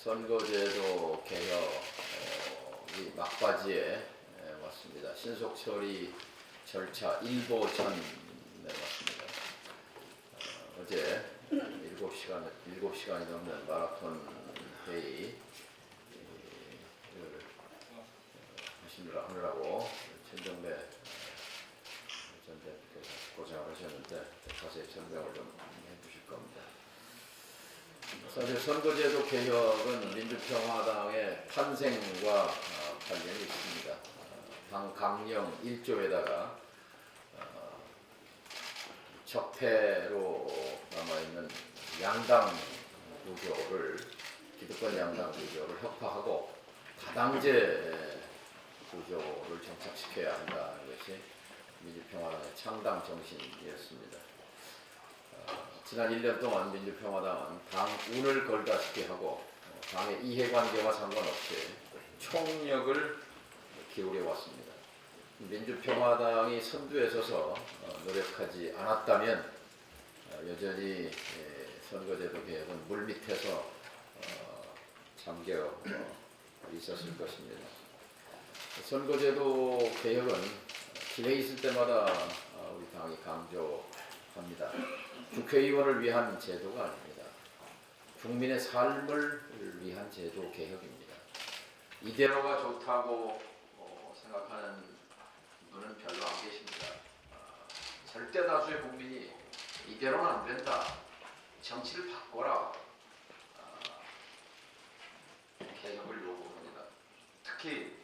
선거제도 개혁이 막바지에 왔습니다. 신속 처리 절차 1보전 왔습니다. 어제 7시간이 넘는 마라톤 회의 하느라고 최정배 전 대표께서 고생하셨는데 자세히 설명을 좀 해주실 겁니다. 사실 선거제도 개혁은 민주평화당의 탄생과 관련이 있습니다. 당 강령 1조에다가 적폐로 남아있는 양당 구조를, 기득권 양당 구조를 혁파하고 다당제 구조를 정착시켜야 한다는 것이 민주평화당의 창당 정신이었습니다. 지난 1년 동안 민주평화당은 당 운을 걸다시피 하고 당의 이해관계와 상관없이 총력을 기울여 왔습니다. 민주평화당이 선두에 서서 노력하지 않았다면 여전히 선거제도 개혁은 물밑에서 잠겨 있었을 것입니다. 선거제도 개혁은 기회 있을 때마다 우리 당이 강조합니다. 국회의원을 위한 제도가 아닙니다. 국민의 삶을 위한 제도 개혁입니다. 이대로가 좋다고 생각하는 분은 별로 안 계십니다. 절대 다수의 국민이 이대로는 안 된다, 정치를 바꿔라, 개혁을 요구합니다. 특히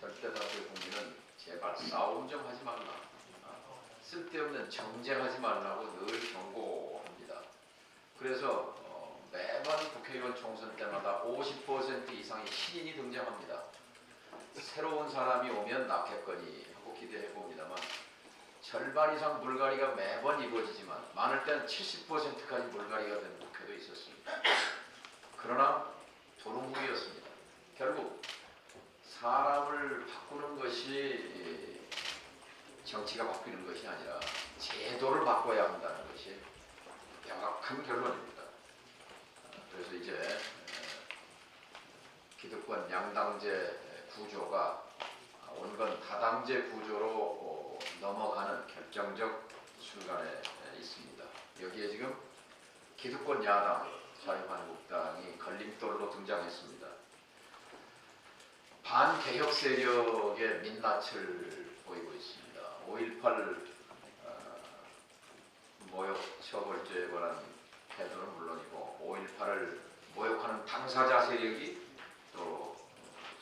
절대 다수의 국민은 제발 싸움 좀 하지 말라, 쓸데없는 정쟁하지 말라고 늘 경고합니다. 그래서 매번 국회의원 총선 때마다 50% 이상의 신인이 등장합니다. 새로운 사람이 오면 낫겠거니 하고 기대해 봅니다만 절반 이상 물갈이가 매번 이루어지지만 많을 때는 70%까지 물갈이가 된 국회도 있었습니다. 그러나 도루묵이었습니다. 결국 사람을 바꾸는 것이 정치가 바뀌는 것이 아니라 제도를 바꿔야 한다는 것이 명확한 결론입니다. 그래서 이제 기득권 양당제 구조가 온건 다당제 구조로 넘어가는 결정적 순간에 있습니다. 여기에 지금 기득권 야당 자유한국당이 걸림돌로 등장했습니다. 반개혁 세력의 민낯을 보이고 있습니다. 5.18 모욕 처벌죄에 관한 태도는 물론이고 5.18을 모욕하는 당사자 세력이 또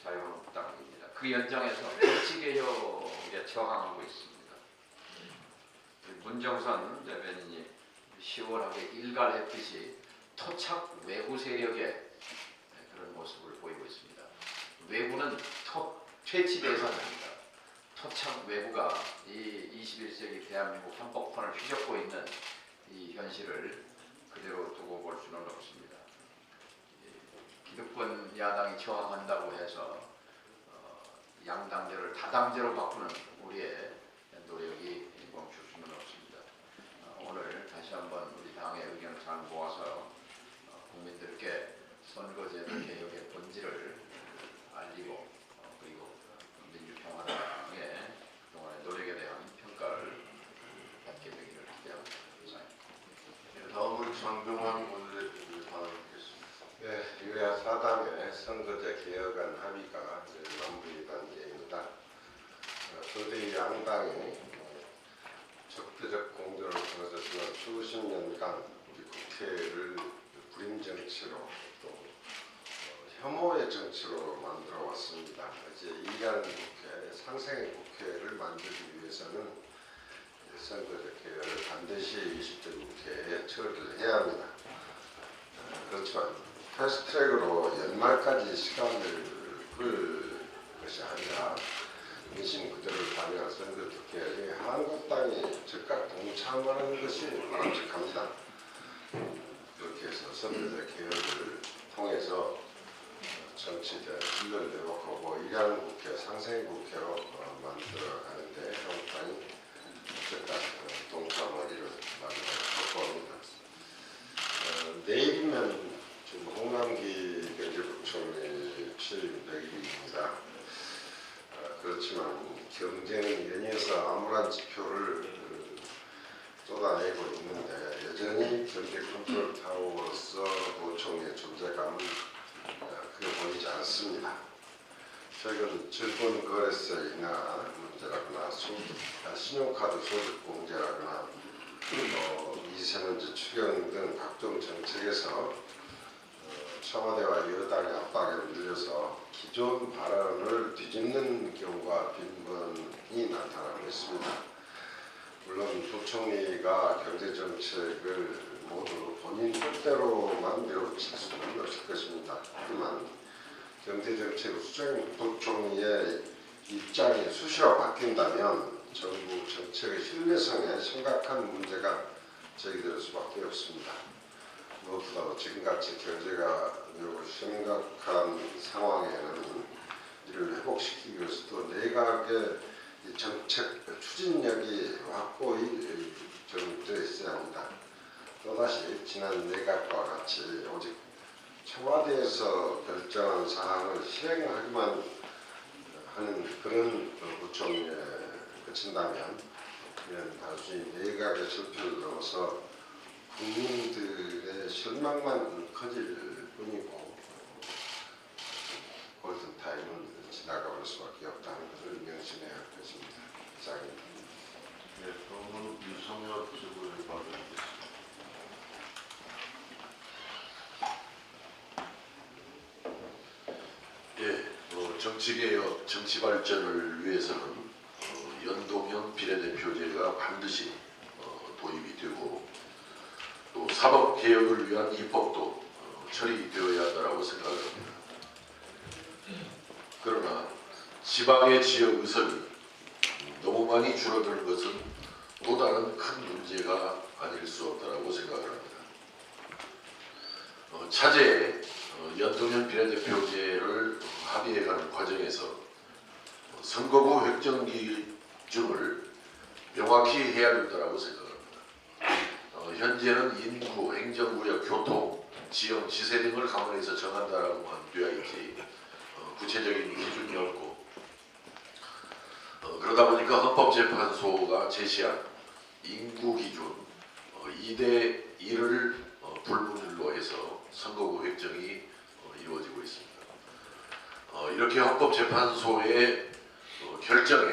자유한국당입니다. 그 연장에서 정치개혁에 저항하고 있습니다. 문정선 대변인이 시원하게 일갈했듯이 토착 외부 세력의 그런 모습을 보이고 있습니다. 외부는 퇴치 대상입니다. 토착 외부가 이 21세기 대한민국 한복판을 휘젓고 있는 이 현실을 그대로 두고 볼 수는 없습니다. 기득권 야당이 저항한다고 해서 양당제를 다당제로 바꾸는 우리의 노력이 멈출 수는 없습니다. 오늘 다시 한번 우리 당의 의견을 잘 모아서 국민들께 선거제도 개혁의 본질을 알리고 그리고 민주평화당의 그동안의 노력에 대한 평가를 받게 되기를 기대합니다. 이상입니다. 다음은 장병환 원내대표를 발언하겠습니다. 네, 여야 사당의 선거제 개혁안 합의가 마무리된 예입니다. 거대 양당이 적대적 공조를 통해서 지난 수십 년간 우리 국회를 불임 정치로 또 혐오의 정치로 만들어 왔습니다. 이제 이러한 국회, 상생의 국회를 만들기 위해서는 선거제 개혁을 반드시 20대 국회에 처리를 해야 합니다. 그렇지만 패스트트랙으로 연말까지 시간을 끌 것이 아니라 민심 그대로를 반영한 선거제 개혁에 한국당이 즉각 동참하는 것이 바람직합니다. 그렇게 해서 선거제 개혁을 통해서 정치적 질서를 회복하고 이러한 국회, 상생의 국회로 만들어가는데 한국당이 즉각 동참하기를 확보합니다. 내일이면 지금 홍남기 경제부총리 취임 100일입니다. 그렇지만 경제는 연이어서 암울한 지표를 쏟아내고 있는데 여전히 경제 컨트롤 타워로서 부총리의 존재감은 크게 보이지 않습니다. 최근 질본 거래세 인하 문제라거나 신용카드 소득 공제라거나 미세먼지 추경 등 각종 정책에서 청와대와 여당의 압박에 밀려서 기존 발언을 뒤집는 경우가 빈번히 나타나고 있습니다. 물론 부총리가 경제정책을 모두 본인 뜻대로만 밀어붙일 수는 없을 것입니다. 하지만 경제정책 수장 부총리의 입장이 수시로 바뀐다면 정부 정책의 신뢰성에 심각한 문제가 제기될 수밖에 없습니다. 무엇보다도 지금같이 경제가 매우 심각한 상황에는 이를 회복시키기 위해서도 내각의 정책 추진력이 확고히 정립되어 있어야 합니다. 또다시 지난 내각과 같이 오직 청와대에서 결정한 사항을 실행하기만 하는 그런 부총리에 그친다면 그냥 단순히 내각의 실패를 넘어서 국민들의 실망만 커질 뿐이고 골든타임은 지나가볼 수밖에 없다는 것을 명심해야 할 것입니다. 이상입니다. 네, 그러면 윤석열 최고의 발언이겠습니다. 예, 정치개혁, 정치 발전을 위해서는 연동형 비례대표제가 반드시 도입이 되고 또 사법개혁을 위한 입법도 처리되어야 한다고 생각을 합니다. 그러나 지방의 지역 의석이 너무 많이 줄어드는 것은 또 다른 큰 문제가 아닐 수 없다고 생각을 합니다. 차제에 연동형 비례대표제를 합의해가는 과정에서 선거구 획정 기준을 명확히 해야 된다고 생각합니다. 현재는 인구, 행정구역, 교통, 지형, 지세 등을 감안해서 정한다라고만 되어 있지 구체적인 기준이 없고 그러다 보니까 헌법재판소가 제시한 인구 기준 2대 1을 불문율로 해서 선거구 획정이 이루어지고 있습니다. 이렇게 헌법재판소의 결정에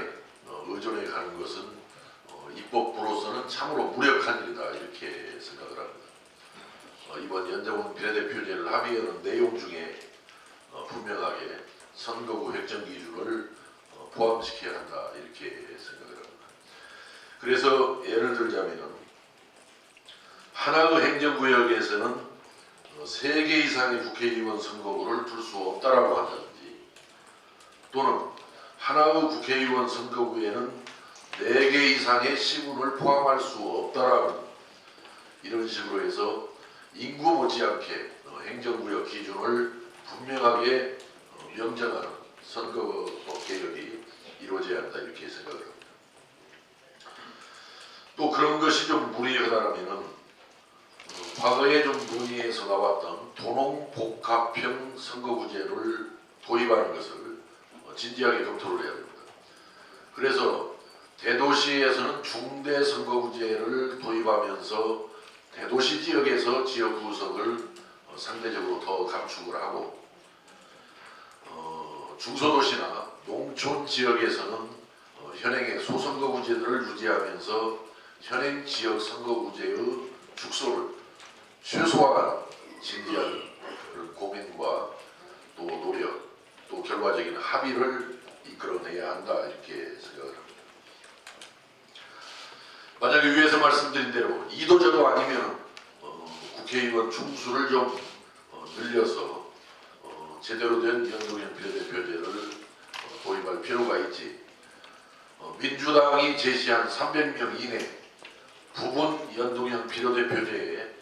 의존해 가는 것은 입법부로서는 참으로 무력한 일이다 이렇게 생각을 합니다. 이번 연동형 비례대표제를 합의하는 내용 중에 분명하게 선거구 획정 기준을 포함시켜야 한다 이렇게 생각을 합니다. 그래서 예를 들자면 하나의 행정구역에서는 3개 이상의 국회의원 선거구를 둘 수 없다라고 한다든지 또는 하나의 국회의원 선거구에는 4개 이상의 시군을 포함할 수 없다라는 이런 식으로 해서 인구 못지않게 행정구역 기준을 분명하게 명정하는 선거법 개혁이 이루어져야 한다 이렇게 생각을 합니다. 또 그런 것이 좀 무리하다면 과거에 좀 논의에서 나왔던 도농복합형 선거구제를 도입하는 것을 진지하게 검토를 해야 됩니다. 그래서 대도시에서는 중대 선거구제를 도입하면서 대도시 지역에서 지역 구석을 상대적으로 더 감축을 하고 중소도시나 농촌 지역에서는 현행의 소선거구제들을 유지하면서 현행 지역 선거구제의 축소를 최소화하는 진지한 고민과 또 노력 또 결과적인 합의를 이끌어내야 한다 이렇게 생각을 합니다. 만약에 위에서 말씀드린 대로 이도저도 아니면 국회의원 총수를 좀 늘려서 제대로 된 연동형 비례대표제를 도입할 필요가 있지. 민주당이 제시한 300명 이내 부분 연동형 비례대표제에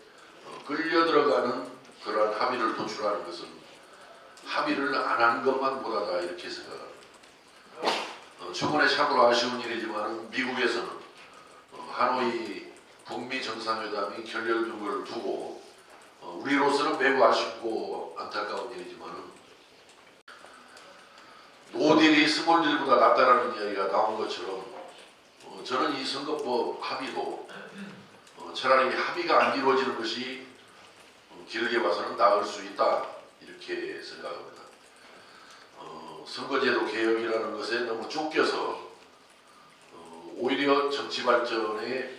끌려 들어가는 그러한 합의를 도출하는 것은 합의를 안 한 것만 못하다 이렇게 생각합니다. 최근에 참으로 아쉬운 일이지만 미국에서는 하노이 북미 정상회담이 결렬된 걸 두고 우리로서는 매우 아쉽고 안타까운 일이지만은 노딜이 스몰딜보다 낫다라는 이야기가 나온 것처럼 저는 이 선거법 합의도 차라리 합의가 안 이루어지는 것이 길게 봐서는 나을 수 있다 이렇게 생각합니다. 선거제도 개혁이라는 것에 너무 쫓겨서 오히려 정치 발전에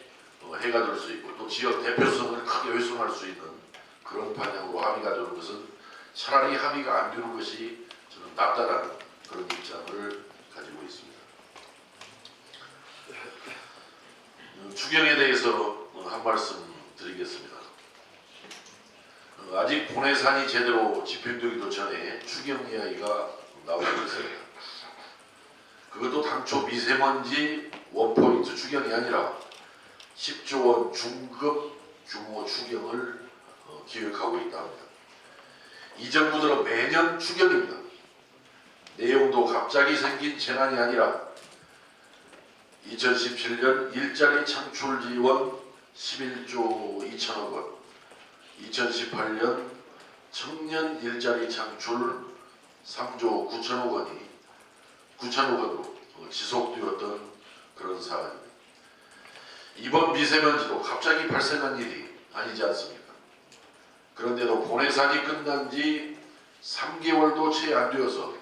해가 될 수 있고 또 지역 대표성을 크게 훼손할 수 있는 그런 방향으로 합의가 되는 것은 차라리 합의가 안 되는 것이 저는 낫다라는 그런 입장을 가지고 있습니다. 추경에 대해서 한 말씀 드리겠습니다. 아직 본예산이 제대로 집행되기도 전에 추경 이야기가 나오고 있습니다. 그것도 당초 미세먼지 원포인트 추경이 아니라 10조 원 중급 규모 추경을 기획하고 있다 합니다. 이 정부 들어 매년 추경입니다. 내용도 갑자기 생긴 재난이 아니라 2017년 일자리 창출 지원 11조 2천억 원, 2018년 청년 일자리 창출 3조 9천억 원으로 지속되었던 그런 사안입니다. 이번 미세먼지도 갑자기 발생한 일이 아니지 않습니까? 그런데도 본예산이 끝난 지 3개월도 채 안 되어서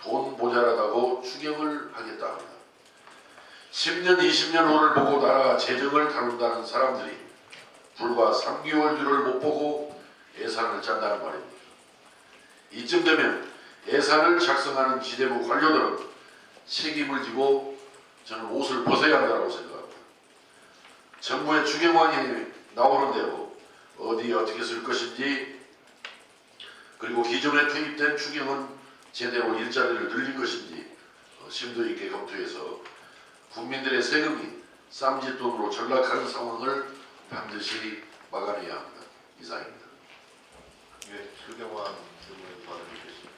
돈 모자라다고 추경을 하겠다 합니다. 10년, 20년 후를 보고 나라 재정을 다룬다는 사람들이 불과 3개월 뒤를 못 보고 예산을 짠다는 말입니다. 이쯤 되면 예산을 작성하는 기재부 관료들은 책임을 지고 저는 옷을 벗어야 한다고 생각합니다. 정부의 추경안이 나오는 대로 어디에 어떻게 쓸 것인지 그리고 기존에 투입된 추경은 제대로 일자리를 늘린 것인지 심도 있게 검토해서 국민들의 세금이 쌈짓돈으로 전락하는 상황을 반드시 막아내야 합니다. 이상입니다. 예, 추경안 질문에 받아드리겠습니다.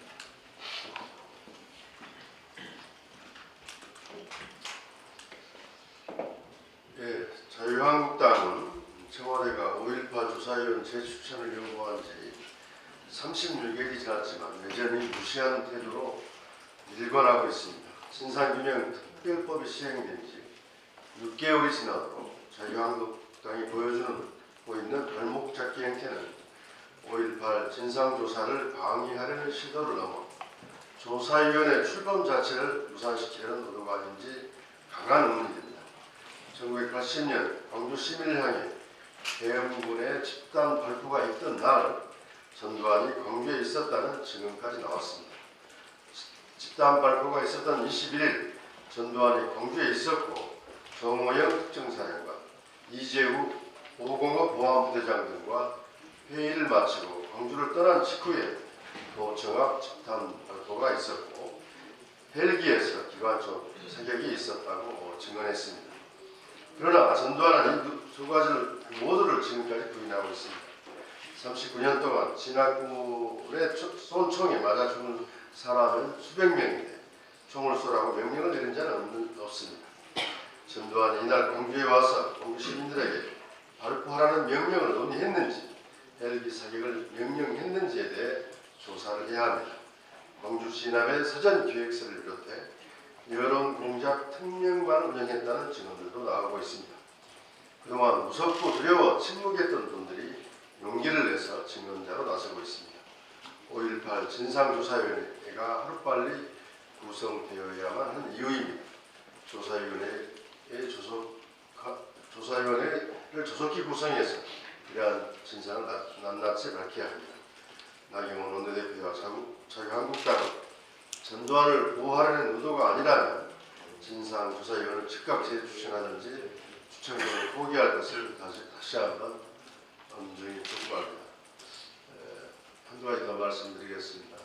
예, 자유한국당은 청와대가 5.18 조사위원 재추천을 요구한 지 36일이 지났지만 여전히 무시하는 태도로 일관하고 있습니다. 진상규명 특별법이 시행된 지 6개월이 지나도록 자유한국당이 보여주고 있는 발목 잡기 행태는 5.18 진상조사를 방해하려는 시도를 넘어 조사위원회 출범 자체를 무산시키려는 의도가 아닌지 강한 의문이 듭니다. 1980년 광주 시민을 향해 계엄군의 집단 발포가 있던 날 전두환이 광주에 있었다는 증언까지 나왔습니다. 집단 발포가 있었던 21일 전두환이 광주에 있었고 정호영 특정사령관, 이재우 보건업 보안부대장 등과 회의를 마치고 광주를 떠난 직후에 도청 앞 집단 발포가 있었고 헬기에서 기관총 사격이 있었다고 증언했습니다. 그러나 전두환은 이 두 가지를 모두를 지금까지 부인하고 있습니다. 39년 동안 진압군의 쏜총에 맞아 죽은 사람은 수백 명인데 총을 쏘라고 명령을 내린 자는 없습니다. 전두환이 이날 광주에 와서 광주 시민들에게 발포하라는 명령을 논의했는지 헬기 사격을 명령했는지에 대해 조사를 해야 합니다. 광주 진압의 사전 기획서를 비롯해 여론 공작 특명반을 운영했다는 증언들도 나오고 있습니다. 그동안 무섭고 두려워 침묵했던 분들이 용기를 내서 증언자로 나서고 있습니다. 5.18 진상조사위원회가 하루빨리 구성되어야만 하는 이유입니다. 조사위원회를 조속히 구성해서 이러한 진상을 낱낱이 밝혀야 합니다. 나경원 원내대표와 자유한국당은 전두환을 보호하려는 의도가 아니라면 진상조사위원회를 즉각 재추천하든지 추천권을 포기할 것을 다시 한번 엄중히 촉구합니다. 한두 가지 더 말씀드리겠습니다.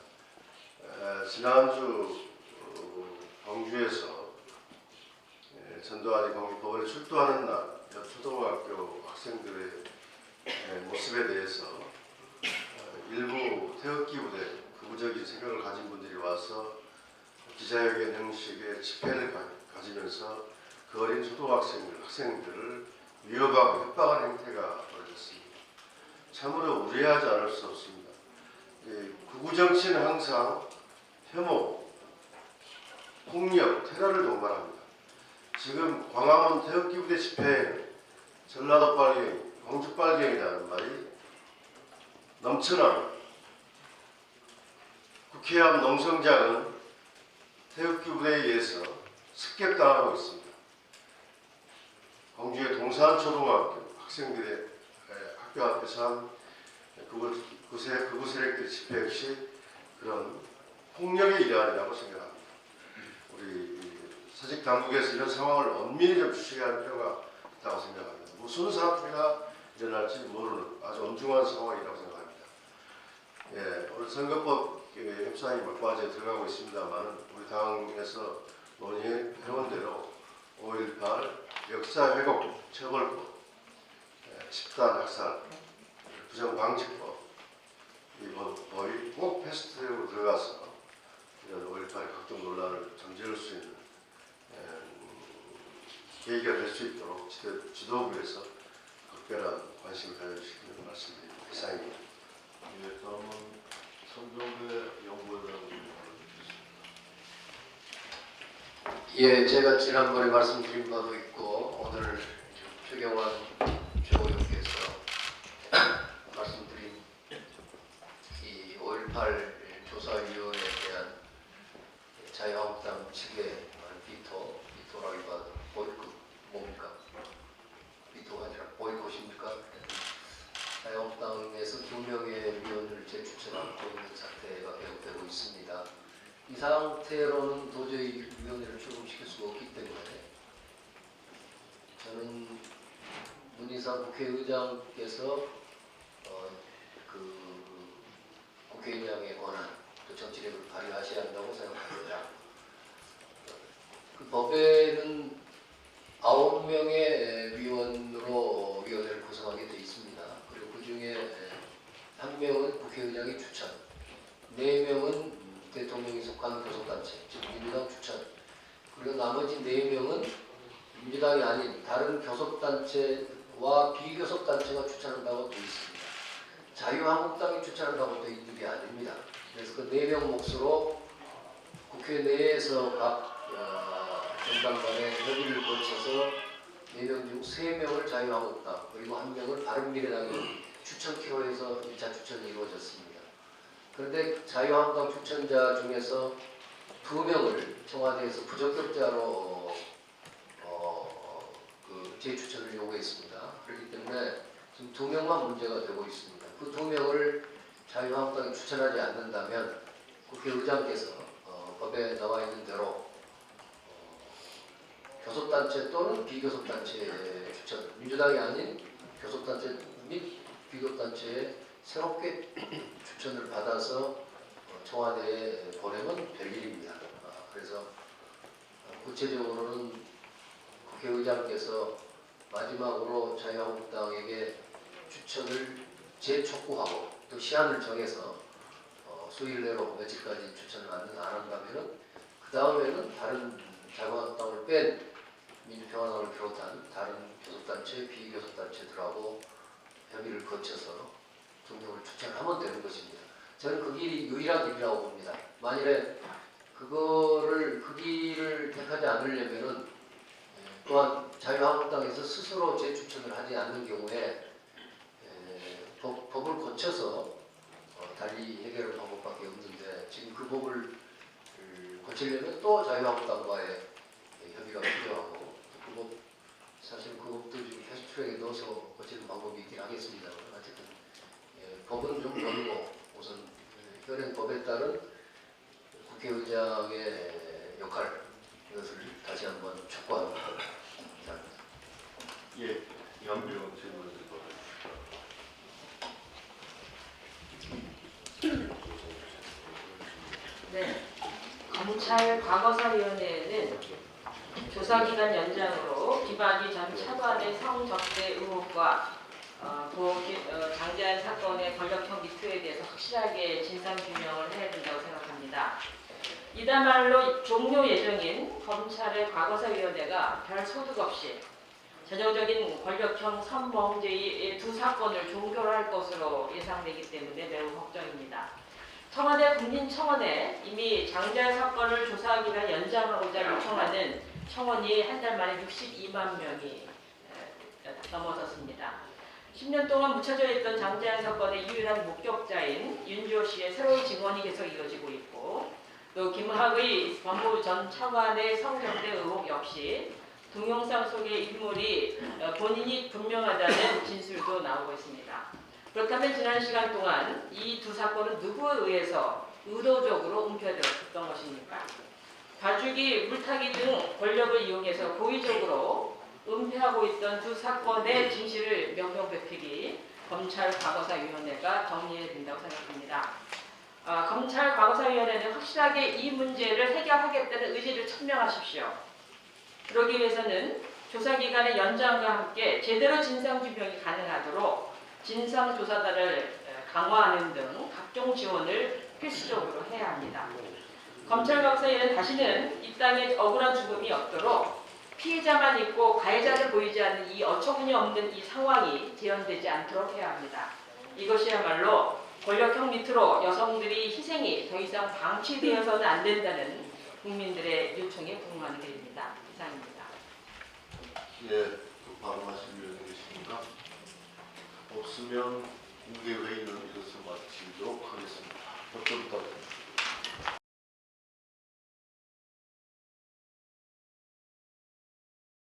지난주 광주에서 전두환이 광주 법원에 출두하는 날 초등학교 학생들의 모습에 대해서 일부 태극기 부대 극우적인 생각을 가진 분들이 와서 기자회견 형식의 집회를 가지면서 그 어린 초등학생들을 위협하고 협박하는 행태가 벌어졌습니다. 참으로 우려하지 않을 수 없습니다. 극우 정치는 항상 혐오, 폭력, 테러를 동반합니다. 지금 광화문 태극기 부대 집회에는 전라도 빨갱이, 광주 빨갱이라는 말이 넘쳐납니다. 국회 앞 농성장은 태극기 부대에 의해서 습격당하고 있습니다. 광주의 동산초등학교 학생들의 학교 앞에서 한 극우 세력들의 집회 역시 그런 폭력의 일환이라고 생각합니다. 우리 사직 당국에서 이런 상황을 엄밀히 좀 주시해야 할 필요가 있다고 생각합니다. 무슨 사태가 일어날지 모르는 아주 엄중한 상황이라고 생각합니다. 오늘 선거법 협상이 막바지에 들어가고 있습니다만 우리 당에서 논의해온 대로 5.18 역사회복 처벌법, 집단 학살, 부정방지법 이 법이 꼭 패스트트랙으로 들어가서 이런 5.18 각종 논란을 잠재울 수 있는 계기가 될 수 있도록 지도부에서 각별한 관심을 가져주시기를 말씀드립니다. 이상입니다. 예, 다음은 성경대 연구원장님. 예, 제가 지난번에 말씀드린 바도 있고 오늘 최경환 최고위원께서 말씀드린 이 5.18 조사위원회에 대한 자유한국당 측의 비토라기보다 보이콧 뭡니까? 비토가 아니라 보이콧입니까? 자유한국당에서 2명의 위원을 재추천하고 있는 사태가 계속되고 있습니다. 이 상태로는 도저히 위원회를 출범시킬 수가 없기 때문에 저는 문희상 국회의장께서 그 국회의장의 권한, 또 정치력을 발휘하셔야 한다고 생각합니다. 그 법에는 9명의 위원으로 위원회를 구성하게 되어 있습니다. 그리고 그 중에 1명은 국회의장이 추천, 4명은 대통령이 속한 교섭단체, 즉 민주당 추천, 그리고 나머지 4명은 민주당이 아닌 다른 교섭단체와 비교섭단체가 추천한다고 되어 있습니다. 자유한국당이 추천한다고 되어 있는 게 아닙니다. 그래서 그 4명 몫으로 국회 내에서 각 정당 간의 협의를 거쳐서 4명 중 3명을 자유한국당, 그리고 1명을 바른미래당이 추천키로 해서 1차 추천이 이루어졌습니다. 그런데 자유한국당 추천자 중에서 2명을 청와대에서 부적격자로 재추천을 요구했습니다. 그렇기 때문에 지금 2명만 문제가 되고 있습니다. 그 2명을 자유한국당이 추천하지 않는다면 국회의장께서 법에 나와 있는 대로 교섭단체 또는 비교섭단체의 추천, 민주당이 아닌 교섭단체 및 비교섭단체에 새롭게 추천을 받아서 청와대에 보내면 될 일입니다. 그래서 구체적으로는 국회의장께서 마지막으로 자유한국당에게 추천을 재촉구하고 또 시한을 정해서 수일 내로 며칠까지 추천을 안 한다면 그 다음에는 다른 자유한국당을 뺀 민주평화당을 비롯한 다른 교섭단체, 비교섭단체들하고 협의를 거쳐서 정경을 추천하면 되는 것입니다. 저는 그 길이 유일한 길이라고 봅니다. 만일에 그 길을 택하지 않으려면은 또한 자유한국당에서 스스로 재추천을 하지 않는 경우에 법을 고쳐서 달리 해결할 방법밖에 없는데 지금 그 법을 고치려면 또 자유한국당과의 협의가 필요하고 그 법, 사실 그 법도 지금 패스트트랙에 넣어서 고치는 방법이 있긴 하겠습니다. 어쨌든 법은 좀 버리고 우선 현행 법에 따른 국회의장의 역할 이것을 다시 한번 촉구합니다. 감사합니다. 예, 양병 질문을 네. 검찰 과거사위원회는 조사기간 연장으로 이박희 전 차관의 성접대 의혹과 장제한 사건의 권력형 미투에 대해서 확실하게 진상규명을 해야 된다고 생각합니다. 이다말로 종료 예정인 검찰의 과거사위원회가 별 소득 없이 전형적인 권력형 성범죄의 두 사건을 종결할 것으로 예상되기 때문에 매우 걱정입니다. 청와대 국민청원에 이미 장자의 사건을 조사 기간 연장하고자 요청하는 청원이 한 달 만에 62만 명이 넘어섰습니다. 10년 동안 묻혀져 있던 장자연 사건의 유일한 목격자인 윤주호 씨의 새로운 증언이 계속 이어지고 있고, 또 김학의 법무부 전 차관의 성접대 의혹 역시 동영상 속의 인물이 본인이 분명하다는 진술도 나오고 있습니다. 그렇다면 지난 시간 동안 이 두 사건은 누구에 의해서 의도적으로 움켜들었던 것입니까? 가죽이 물타기 등 권력을 이용해서 고의적으로 은폐하고 있던 두 사건의 진실을 명명백백히 검찰 과거사위원회가 정리해야 된다고 생각합니다. 검찰 과거사위원회는 확실하게 이 문제를 해결하겠다는 의지를 천명하십시오. 그러기 위해서는 조사기간의 연장과 함께 제대로 진상규명이 가능하도록 진상조사단을 강화하는 등 각종 지원을 필수적으로 해야 합니다. 검찰 과거사위원회는 다시는 이 땅에 억울한 죽음이 없도록 피해자만 있고 가해자를 보이지 않는 이 어처구니 없는 이 상황이 재현되지 않도록 해야 합니다. 이것이야말로 권력형 밑으로 여성들이 희생이 더 이상 방치되어서는 안 된다는 국민들의 요청에 부응하는 일입니다. 이상입니다. 예, 또 발언하실 의원이 계십니까? 없으면 공개회의는 이것을 마치도록 하겠습니다. 답변 부탁드립니다.